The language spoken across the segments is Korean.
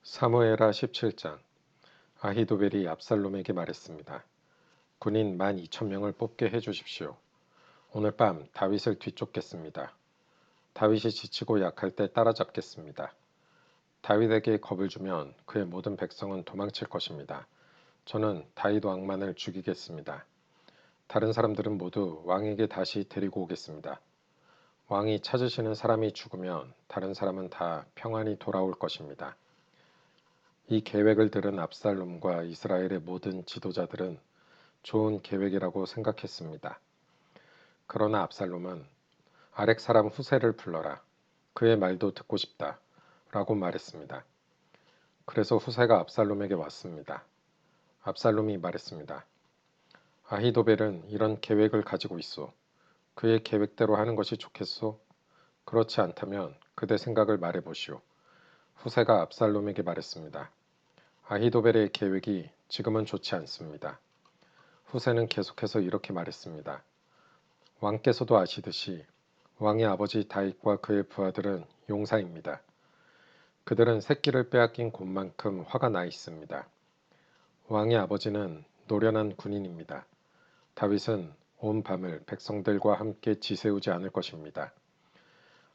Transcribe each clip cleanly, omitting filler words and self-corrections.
사무엘하 17장. 아히도벨이 압살롬에게 말했습니다. 군인 12,000명을 뽑게 해주십시오. 오늘 밤 다윗을 뒤쫓겠습니다. 다윗이 지치고 약할 때 따라잡겠습니다. 다윗에게 겁을 주면 그의 모든 백성은 도망칠 것입니다. 저는 다윗 왕만을 죽이겠습니다. 다른 사람들은 모두 왕에게 다시 데리고 오겠습니다. 왕이 찾으시는 사람이 죽으면 다른 사람은 다 평안히 돌아올 것입니다. 이 계획을 들은 압살롬과 이스라엘의 모든 지도자들은 좋은 계획이라고 생각했습니다. 그러나 압살롬은 아렉 사람 후세를 불러라. 그의 말도 듣고 싶다. 라고 말했습니다. 그래서 후세가 압살롬에게 왔습니다. 압살롬이 말했습니다. 아히도벨은 이런 계획을 가지고 있소. 그의 계획대로 하는 것이 좋겠소? 그렇지 않다면 그대 생각을 말해보시오. 후세가 압살롬에게 말했습니다. 아히도벨의 계획이 지금은 좋지 않습니다. 후세는 계속해서 이렇게 말했습니다. 왕께서도 아시듯이 왕의 아버지 다윗과 그의 부하들은 용사입니다. 그들은 새끼를 빼앗긴 곳만큼 화가 나 있습니다. 왕의 아버지는 노련한 군인입니다. 다윗은 온 밤을 백성들과 함께 지새우지 않을 것입니다.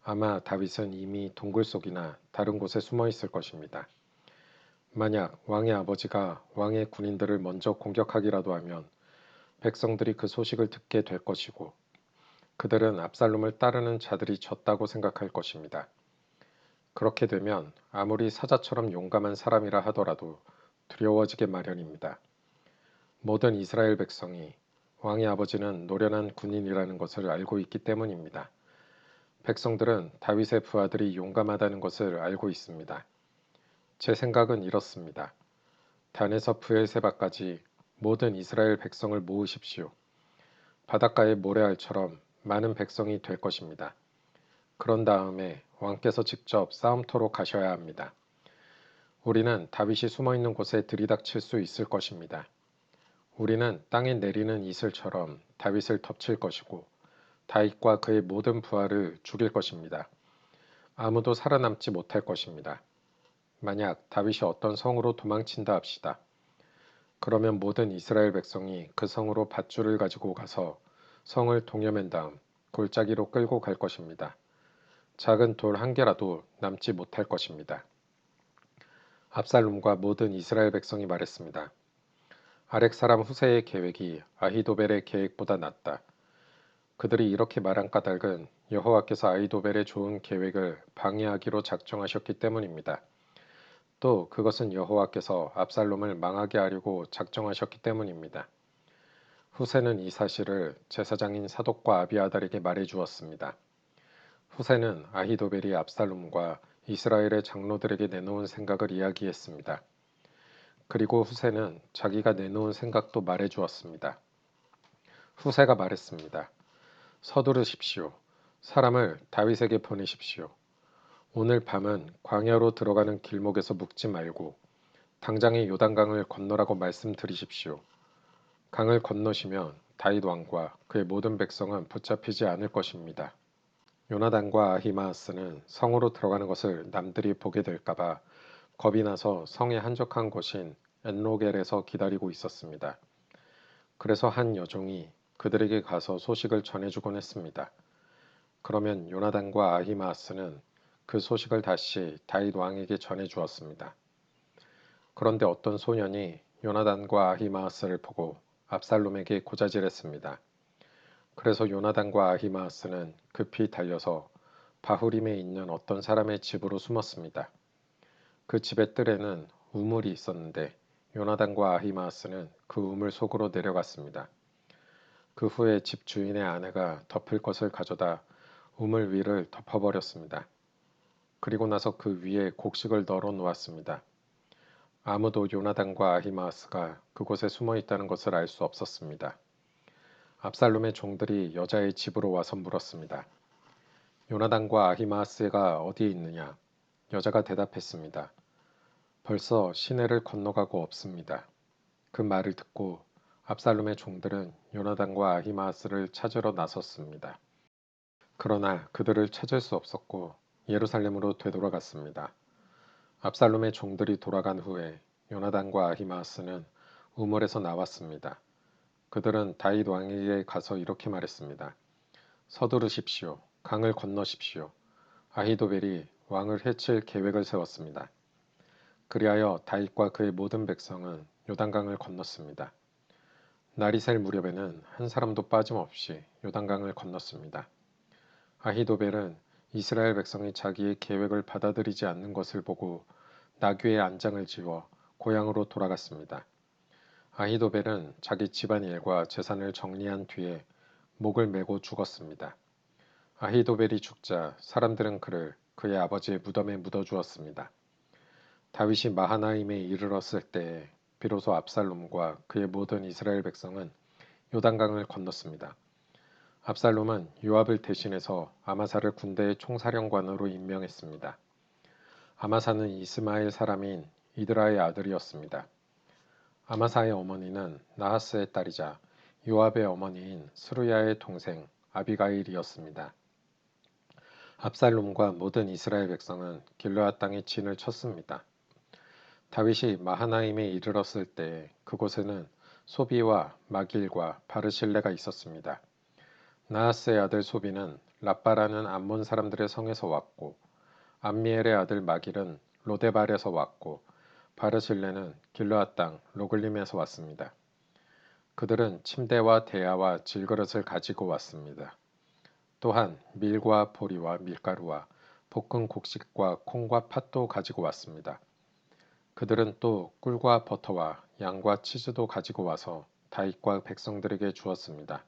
아마 다윗은 이미 동굴 속이나 다른 곳에 숨어 있을 것입니다. 만약 왕의 아버지가 왕의 군인들을 먼저 공격하기라도 하면 백성들이 그 소식을 듣게 될 것이고 그들은 압살롬을 따르는 자들이 졌다고 생각할 것입니다. 그렇게 되면 아무리 사자처럼 용감한 사람이라 하더라도 두려워지게 마련입니다. 모든 이스라엘 백성이 왕의 아버지는 노련한 군인이라는 것을 알고 있기 때문입니다. 백성들은 다윗의 부하들이 용감하다는 것을 알고 있습니다. 제 생각은 이렇습니다. 단에서 브엘세바까지 모든 이스라엘 백성을 모으십시오. 바닷가의 모래알처럼 많은 백성이 될 것입니다. 그런 다음에 왕께서 직접 싸움터로 가셔야 합니다. 우리는 다윗이 숨어있는 곳에 들이닥칠 수 있을 것입니다. 우리는 땅에 내리는 이슬처럼 다윗을 덮칠 것이고 다윗과 그의 모든 부하를 죽일 것입니다. 아무도 살아남지 못할 것입니다. 만약 다윗이 어떤 성으로 도망친다 합시다. 그러면 모든 이스라엘 백성이 그 성으로 밧줄을 가지고 가서 성을 동여맨 다음 골짜기로 끌고 갈 것입니다. 작은 돌 한 개라도 남지 못할 것입니다. 압살롬과 모든 이스라엘 백성이 말했습니다. 아렉 사람 후세의 계획이 아히도벨의 계획보다 낫다. 그들이 이렇게 말한 까닭은 여호와께서 아히도벨의 좋은 계획을 방해하기로 작정하셨기 때문입니다. 또 그것은 여호와께서 압살롬을 망하게 하려고 작정하셨기 때문입니다. 후세는 이 사실을 제사장인 사독과 아비아달에게 말해 주었습니다. 후세는 아히도벨이 압살롬과 이스라엘의 장로들에게 내놓은 생각을 이야기했습니다. 그리고 후세는 자기가 내놓은 생각도 말해 주었습니다. 후세가 말했습니다. 서두르십시오. 사람을 다윗에게 보내십시오. 오늘 밤은 광야로 들어가는 길목에서 묵지 말고 당장의 요단강을 건너라고 말씀드리십시오. 강을 건너시면 다윗 왕과 그의 모든 백성은 붙잡히지 않을 것입니다. 요나단과 아히마아스는 성으로 들어가는 것을 남들이 보게 될까봐 겁이 나서 성의 한적한 곳인 엔로겔에서 기다리고 있었습니다. 그래서 한 여종이 그들에게 가서 소식을 전해주곤 했습니다. 그러면 요나단과 아히마아스는 그 소식을 다시 다윗 왕에게 전해주었습니다. 그런데 어떤 소년이 요나단과 아히마아스를 보고 압살롬에게 고자질했습니다. 그래서 요나단과 아히마아스는 급히 달려서 바후림에 있는 어떤 사람의 집으로 숨었습니다. 그 집의 뜰에는 우물이 있었는데 요나단과 아히마아스는 그 우물 속으로 내려갔습니다. 그 후에 집 주인의 아내가 덮을 것을 가져다 우물 위를 덮어버렸습니다. 그리고 나서 그 위에 곡식을 널어 놓았습니다. 아무도 요나단과 아히마아스가 그곳에 숨어 있다는 것을 알 수 없었습니다. 압살롬의 종들이 여자의 집으로 와서 물었습니다. 요나단과 아히마아스가 어디에 있느냐? 여자가 대답했습니다. 벌써 시내를 건너가고 없습니다. 그 말을 듣고 압살롬의 종들은 요나단과 아히마아스를 찾으러 나섰습니다. 그러나 그들을 찾을 수 없었고 예루살렘으로 되돌아갔습니다. 압살롬의 종들이 돌아간 후에 요나단과 아히마아스는 우물에서 나왔습니다. 그들은 다윗 왕에게 가서 이렇게 말했습니다. 서두르십시오. 강을 건너십시오. 아히도벨이 왕을 해칠 계획을 세웠습니다. 그리하여 다윗과 그의 모든 백성은 요단강을 건넜습니다. 날이 셀 무렵에는 한 사람도 빠짐없이 요단강을 건넜습니다. 아히도벨은 이스라엘 백성이 자기의 계획을 받아들이지 않는 것을 보고 나귀의 안장을 지워 고향으로 돌아갔습니다. 아히도벨은 자기 집안일과 재산을 정리한 뒤에 목을 메고 죽었습니다. 아히도벨이 죽자 사람들은 그를 그의 아버지의 무덤에 묻어주었습니다. 다윗이 마하나임에 이르렀을 때에 비로소 압살롬과 그의 모든 이스라엘 백성은 요단강을 건넜습니다. 압살롬은 요압을 대신해서 아마사를 군대의 총사령관으로 임명했습니다. 아마사는 이스마엘 사람인 이드라의 아들이었습니다. 아마사의 어머니는 나하스의 딸이자 요압의 어머니인 스루야의 동생 아비가일이었습니다. 압살롬과 모든 이스라엘 백성은 길르앗 땅에 진을 쳤습니다. 다윗이 마하나임에 이르렀을 때 그곳에는 소비와 마길과 바르실레가 있었습니다. 나하스의 아들 소비는 라빠라는 암몬 사람들의 성에서 왔고 암미엘의 아들 마길은 로데발에서 왔고 바르실레는 길르앗 땅 로글림에서 왔습니다. 그들은 침대와 대야와 질그릇을 가지고 왔습니다. 또한 밀과 보리와 밀가루와 볶은 곡식과 콩과 팥도 가지고 왔습니다. 그들은 또 꿀과 버터와 양과 치즈도 가지고 와서 다윗과 백성들에게 주었습니다.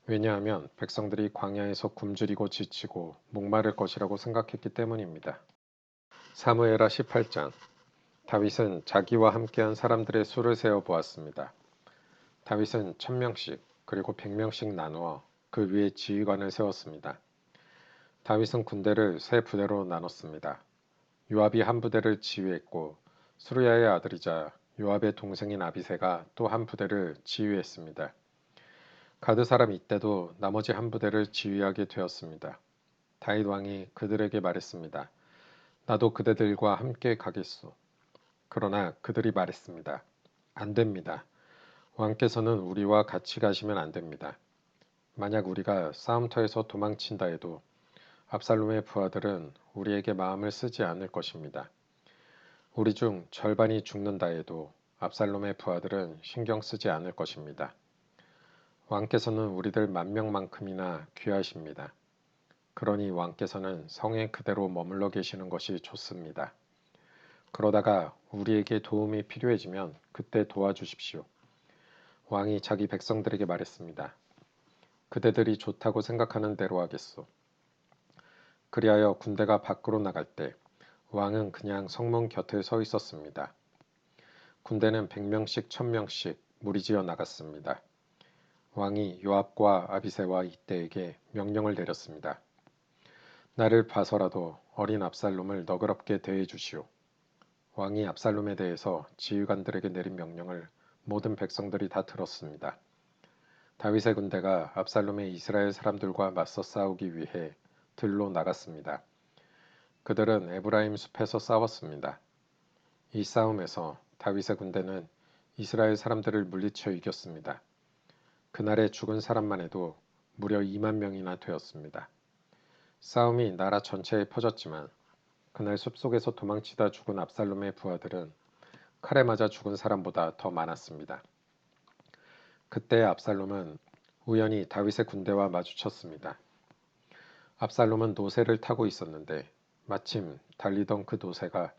왜냐하면 백성들이 광야에서 굶주리고 지치고 목마를 것이라고 생각했기 때문입니다. 사무엘하 18장. 다윗은 자기와 함께한 사람들의 수를 세어 보았습니다. 다윗은 1000명씩 그리고 100명씩 나누어 그 위에 지휘관을 세웠습니다. 다윗은 군대를 세 부대로 나눴습니다. 요압이 한 부대를 지휘했고 수르야의 아들이자 요압의 동생인 아비새가 또 한 부대를 지휘했습니다. 가드 사람 이때도 나머지 한 부대를 지휘하게 되었습니다. 다윗 왕이 그들에게 말했습니다. 나도 그대들과 함께 가겠소. 그러나 그들이 말했습니다. 안 됩니다. 왕께서는 우리와 같이 가시면 안 됩니다. 만약 우리가 싸움터에서 도망친다 해도 압살롬의 부하들은 우리에게 마음을 쓰지 않을 것입니다. 우리 중 절반이 죽는다 해도 압살롬의 부하들은 신경 쓰지 않을 것입니다. 왕께서는 우리들 10,000명만큼이나 귀하십니다. 그러니 왕께서는 성에 그대로 머물러 계시는 것이 좋습니다. 그러다가 우리에게 도움이 필요해지면 그때 도와주십시오. 왕이 자기 백성들에게 말했습니다. 그대들이 좋다고 생각하는 대로 하겠소. 그리하여 군대가 밖으로 나갈 때 왕은 그냥 성문 곁에 서 있었습니다. 군대는 100명씩 1000명씩 무리지어 나갔습니다. 왕이 요압과 아비새와 이때에게 명령을 내렸습니다. 나를 봐서라도 어린 압살롬을 너그럽게 대해 주시오. 왕이 압살롬에 대해서 지휘관들에게 내린 명령을 모든 백성들이 다 들었습니다. 다윗의 군대가 압살롬의 이스라엘 사람들과 맞서 싸우기 위해 들로 나갔습니다. 그들은 에브라임 숲에서 싸웠습니다. 이 싸움에서 다윗의 군대는 이스라엘 사람들을 물리쳐 이겼습니다. 그날에 죽은 사람만 해도 무려 2만 명이나 되었습니다. 싸움이 나라 전체에 퍼졌지만 그날 숲속에서 도망치다 죽은 압살롬의 부하들은 칼에 맞아 죽은 사람보다 더 많았습니다. 그때 압살롬은 우연히 다윗의 군대와 마주쳤습니다. 압살롬은 노새를 타고 있었는데 마침 달리던 그 노새가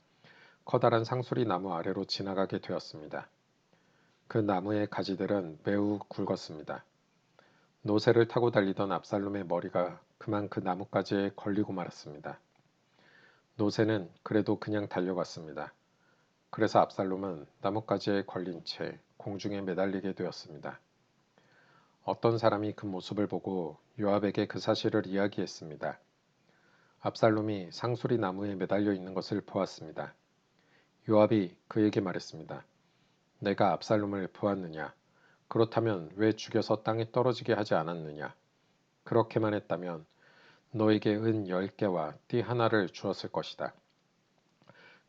커다란 상수리 나무 아래로 지나가게 되었습니다. 그 나무의 가지들은 매우 굵었습니다. 노새를 타고 달리던 압살롬의 머리가 그만 그 나뭇가지에 걸리고 말았습니다. 노새는 그래도 그냥 달려갔습니다. 그래서 압살롬은 나뭇가지에 걸린 채 공중에 매달리게 되었습니다. 어떤 사람이 그 모습을 보고 요압에게 그 사실을 이야기했습니다. 압살롬이 상수리 나무에 매달려 있는 것을 보았습니다. 요압이 그에게 말했습니다. 내가 압살롬을 보았느냐? 그렇다면 왜 죽여서 땅에 떨어지게 하지 않았느냐? 그렇게만 했다면 너에게 은 10개와 띠 하나를 주었을 것이다.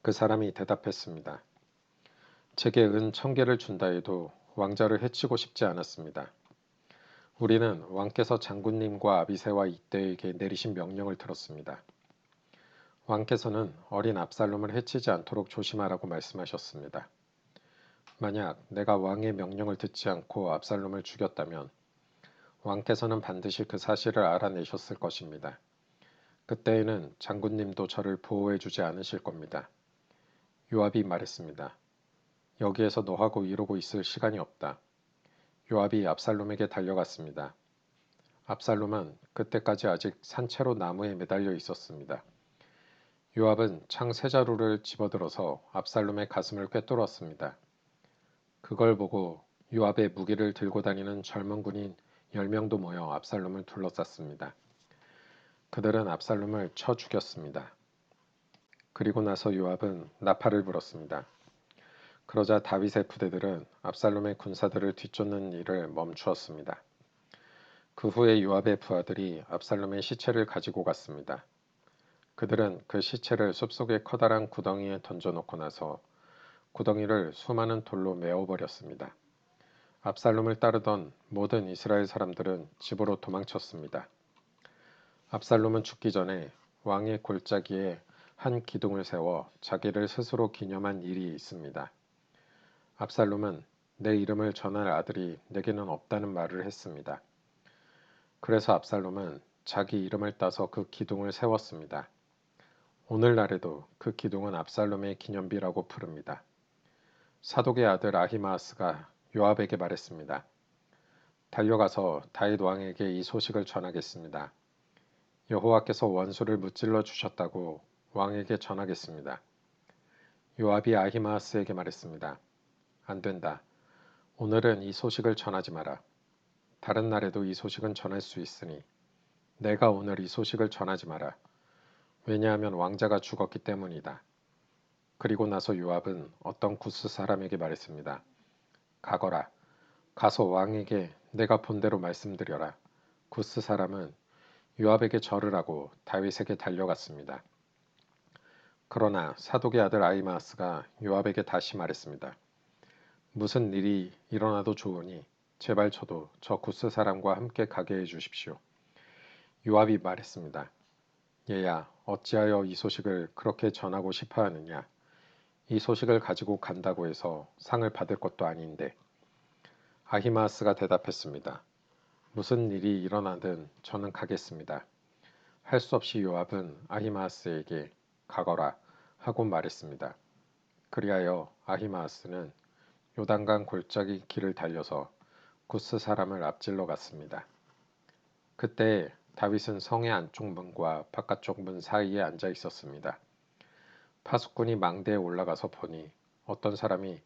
그 사람이 대답했습니다. 제게 은 1000개를 준다 해도 왕자를 해치고 싶지 않았습니다. 우리는 왕께서 장군님과 아비새와 이때에게 내리신 명령을 들었습니다. 왕께서는 어린 압살롬을 해치지 않도록 조심하라고 말씀하셨습니다. 만약 내가 왕의 명령을 듣지 않고 압살롬을 죽였다면 왕께서는 반드시 그 사실을 알아내셨을 것입니다. 그때에는 장군님도 저를 보호해주지 않으실 겁니다. 요압이 말했습니다. 여기에서 너하고 이러고 있을 시간이 없다. 요압이 압살롬에게 달려갔습니다. 압살롬은 그때까지 아직 산채로 나무에 매달려 있었습니다. 요압은 창 세 자루를 집어들어서 압살롬의 가슴을 꿰뚫었습니다. 그걸 보고 요압의 무기를 들고 다니는 젊은 군인 10명도 모여 압살롬을 둘러쌌습니다. 그들은 압살롬을 쳐 죽였습니다. 그리고 나서 요압은 나팔을 불었습니다. 그러자 다윗의 부대들은 압살롬의 군사들을 뒤쫓는 일을 멈추었습니다. 그 후에 요압의 부하들이 압살롬의 시체를 가지고 갔습니다. 그들은 그 시체를 숲속의 커다란 구덩이에 던져놓고 나서 구덩이를 수많은 돌로 메워버렸습니다. 압살롬을 따르던 모든 이스라엘 사람들은 집으로 도망쳤습니다. 압살롬은 죽기 전에 왕의 골짜기에 한 기둥을 세워 자기를 스스로 기념한 일이 있습니다. 압살롬은 내 이름을 전할 아들이 내게는 없다는 말을 했습니다. 그래서 압살롬은 자기 이름을 따서 그 기둥을 세웠습니다. 오늘날에도 그 기둥은 압살롬의 기념비라고 부릅니다. 사독의 아들 아히마아스가 요압에게 말했습니다. 달려가서 다윗 왕에게 이 소식을 전하겠습니다. 여호와께서 원수를 무찔러 주셨다고 왕에게 전하겠습니다. 요압이 아히마아스에게 말했습니다. 안 된다. 오늘은 이 소식을 전하지 마라. 다른 날에도 이 소식은 전할 수 있으니 내가 오늘 이 소식을 전하지 마라. 왜냐하면 왕자가 죽었기 때문이다. 그리고 나서 요압은 어떤 구스 사람에게 말했습니다. 가거라. 가서 왕에게 내가 본 대로 말씀드려라. 구스 사람은 요압에게 절을 하고 다윗에게 달려갔습니다. 그러나 사독의 아들 아히마아스가 요압에게 다시 말했습니다. 무슨 일이 일어나도 좋으니 제발 저도 저 구스 사람과 함께 가게 해 주십시오. 요압이 말했습니다. 얘야, 어찌하여 이 소식을 그렇게 전하고 싶어 하느냐? 이 소식을 가지고 간다고 해서 상을 받을 것도 아닌데. 아히마아스가 대답했습니다. 무슨 일이 일어나든 저는 가겠습니다. 할 수 없이 요압은 아히마아스에게 가거라 하고 말했습니다. 그리하여 아히마아스는 요단강 골짜기 길을 달려서 구스 사람을 앞질러 갔습니다. 그때 다윗은 성의 안쪽 문과 바깥쪽 문 사이에 앉아 있었습니다. 파수꾼이 망대에 올라가서 보니 어떤 사람이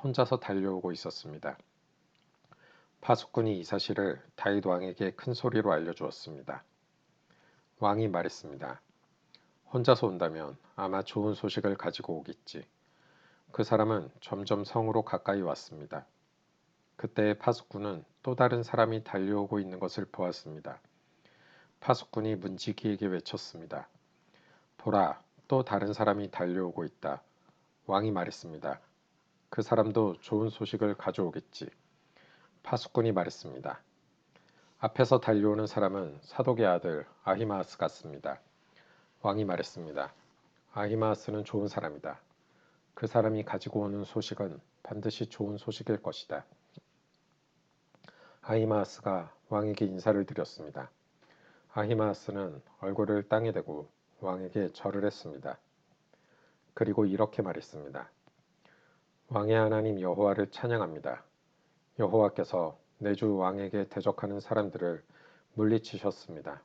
혼자서 달려오고 있었습니다. 파수꾼이 이 사실을 다윗 왕에게 큰 소리로 알려주었습니다. 왕이 말했습니다. 혼자서 온다면 아마 좋은 소식을 가지고 오겠지. 그 사람은 점점 성으로 가까이 왔습니다. 그때 파수꾼은 또 다른 사람이 달려오고 있는 것을 보았습니다. 파수꾼이 문지기에게 외쳤습니다. 보라, 또 다른 사람이 달려오고 있다. 왕이 말했습니다. 그 사람도 좋은 소식을 가져오겠지. 파수꾼이 말했습니다. 앞에서 달려오는 사람은 사독의 아들 아히마아스 같습니다. 왕이 말했습니다. 아히마아스는 좋은 사람이다. 그 사람이 가지고 오는 소식은 반드시 좋은 소식일 것이다. 아히마아스가 왕에게 인사를 드렸습니다. 아히마아스는 얼굴을 땅에 대고 왕에게 절을 했습니다. 그리고 이렇게 말했습니다. 왕의 하나님 여호와를 찬양합니다. 여호와께서 내 주 왕에게 대적하는 사람들을 물리치셨습니다.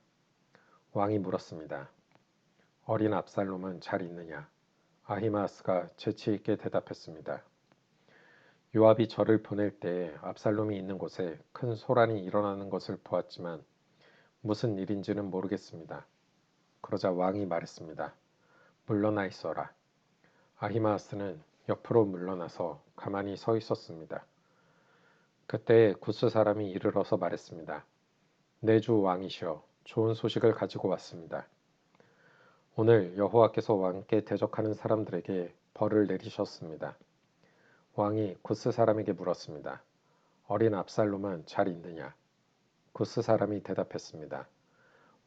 왕이 물었습니다. 어린 압살롬은 잘 있느냐? 아히마아스가 재치 있게 대답했습니다. 요압이 저를 보낼 때에 압살롬이 있는 곳에 큰 소란이 일어나는 것을 보았지만 무슨 일인지는 모르겠습니다. 그러자 왕이 말했습니다. 물러나 있어라. 아히마아스는 옆으로 물러나서 가만히 서 있었습니다. 그때 구스 사람이 이르러서 말했습니다. 내 주 왕이시여, 좋은 소식을 가지고 왔습니다. 오늘 여호와께서 왕께 대적하는 사람들에게 벌을 내리셨습니다. 왕이 구스 사람에게 물었습니다. 어린 압살롬은 잘 있느냐? 구스 사람이 대답했습니다.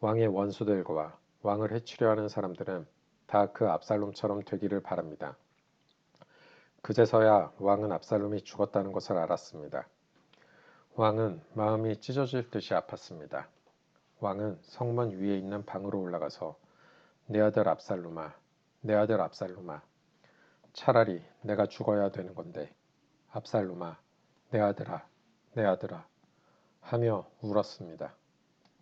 왕의 원수들과 왕을 해치려 하는 사람들은 다 그 압살롬처럼 되기를 바랍니다. 그제서야 왕은 압살롬이 죽었다는 것을 알았습니다. 왕은 마음이 찢어질 듯이 아팠습니다. 왕은 성문 위에 있는 방으로 올라가서 내 아들 압살롬아, 내 아들 압살롬아, 차라리 내가 죽어야 되는 건데 압살롬아, 내 아들아, 내 아들아 하며 울었습니다.